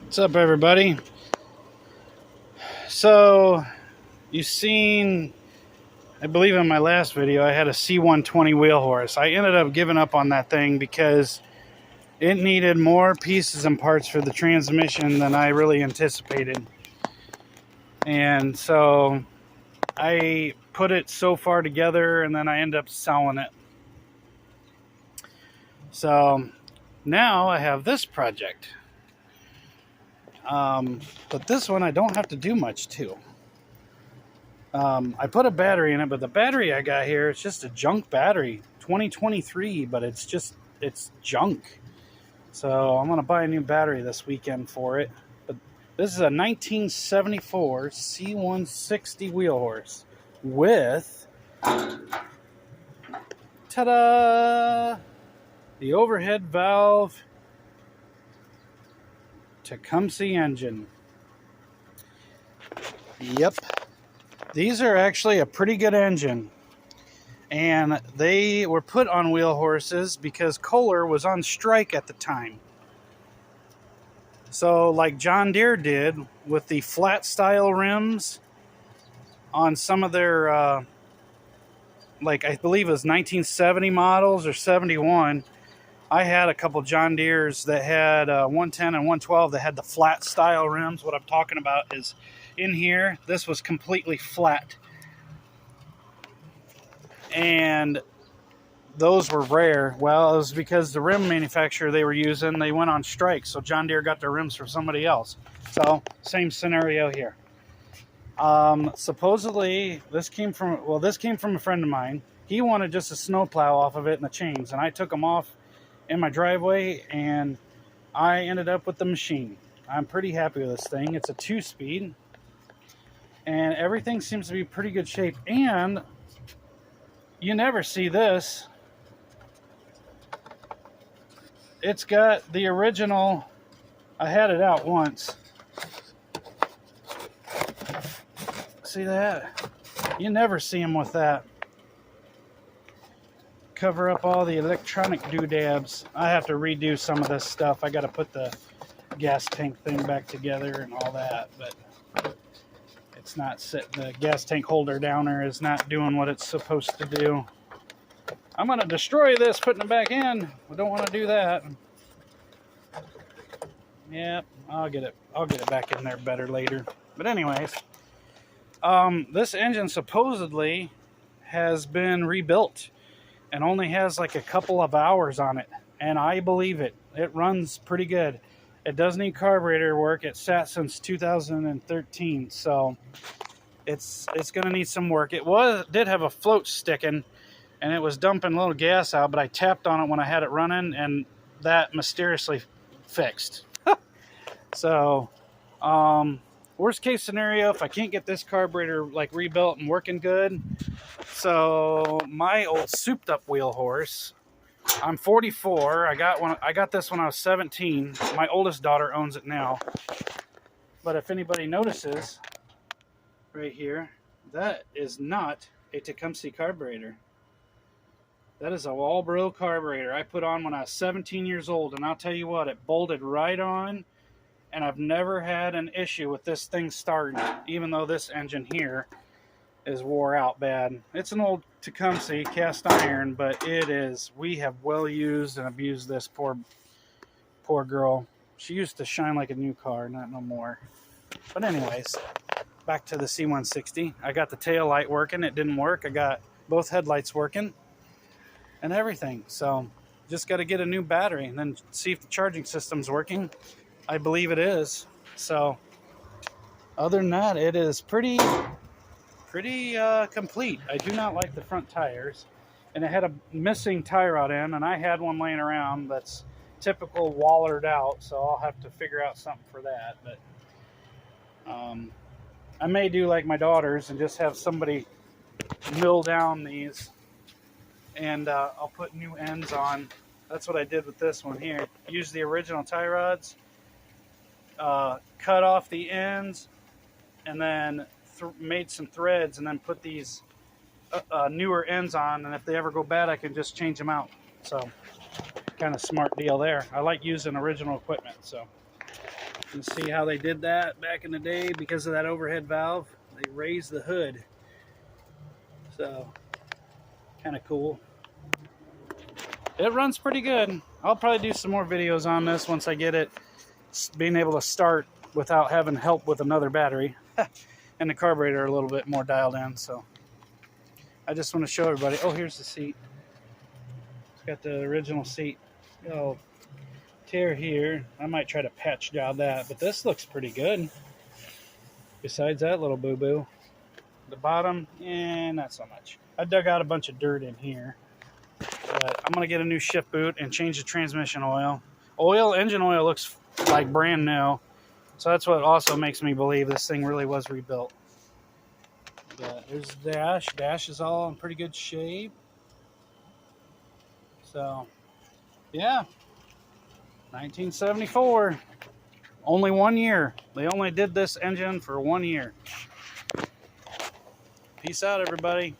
What's up, everybody? So, you've seen, I believe in my last video, I had a C-120 Wheelhorse. I ended up giving up on that thing because it needed more pieces and parts for the transmission than I really anticipated. And so, I put it so far together and then I ended up selling it. So, now I have this project. But this one I don't have to do much to. I put a battery in it, but the battery I got here, it's just a junk battery. 2023, but it's junk. So I'm going to buy a new battery this weekend for it. But this is a 1974 C-160 Wheelhorse with, ta-da, the overhead valve Tecumseh engine. Yep. These are actually a pretty good engine, and they were put on Wheelhorses because Kohler was on strike at the time. So like John Deere did with the flat style rims on some of their, like I believe it was 1970 models or 71, I had a couple John Deeres that had 110 and 112 that had the flat style rims. What I'm talking about is in here, this was completely flat. And those were rare. Well, it was because the rim manufacturer they were using, they went on strike. So John Deere got their rims from somebody else. So same scenario here. Supposedly this came from a friend of mine. He wanted just a snowplow off of it and the chains. And I took them off in my driveway and I ended up with the machine. I'm pretty happy with this thing. It's a 2-speed and everything seems to be pretty good shape. And you never see this. It's got the original, I had it out once. See that? You never see them with that. Cover up all the electronic doodads. I have to redo some of this stuff. I got to put the gas tank thing back together and all that, but it's not sitting. The gas tank holder downer is not doing what it's supposed to do. I'm going to destroy this putting it back in. I don't want to do that. Yep, I'll get it back in there better later. But anyways, this engine supposedly has been rebuilt and only has like a couple of hours on it, and I believe it. It runs pretty good. It does need carburetor work. It sat since 2013, so it's going to need some work. It did have a float sticking, and it was dumping a little gas out, but I tapped on it when I had it running, and that mysteriously fixed. So, worst case scenario, if I can't get this carburetor like rebuilt and working good, so my old souped up Wheelhorse, I'm 44. I got this when I was 17. My oldest daughter owns it now. But if anybody notices, right here, that is not a Tecumseh carburetor. That is a Walbro carburetor I put on when I was 17 years old, and I'll tell you what, it bolted right on. And I've never had an issue with this thing starting, even though this engine here is wore out bad. It's an old Tecumseh cast iron, but we have well used and abused this poor girl. She used to shine like a new car, not no more. But anyways, back to the C-160. I got the tail light working. It didn't work. I got both headlights working and everything. So just got to get a new battery and then see if the charging system's working. I believe it is. So other than that, it is pretty complete. I do not like the front tires, and it had a missing tie rod end, and I had one laying around that's typical wallered out, so I'll have to figure out something for that. But I may do like my daughters and just have somebody mill down these, and I'll put new ends on. That's what I did with this one here. Use the original tie rods, cut off the ends, and then made some threads, and then put these newer ends on, and if they ever go bad, I can just change them out. So kind of smart deal there. I like using original equipment. So You can see how they did that back in the day because of that overhead valve. They raised the hood. So, kind of cool. It runs pretty good. I'll probably do some more videos on this once I get it being able to start without having help with another battery. And the carburetor a little bit more dialed in. So, I just want to show everybody. Oh, here's the seat. It's got the original seat. Oh, tear here. I might try to patch job that, but this looks pretty good. Besides that little boo-boo. The bottom, not so much. I dug out a bunch of dirt in here. But I'm going to get a new shift boot and change the transmission oil. Engine oil looks like brand new. So that's what also makes me believe this thing really was rebuilt. But there's the dash. Dash is all in pretty good shape. So, yeah. 1974. Only 1 year. They only did this engine for 1 year. Peace out, everybody.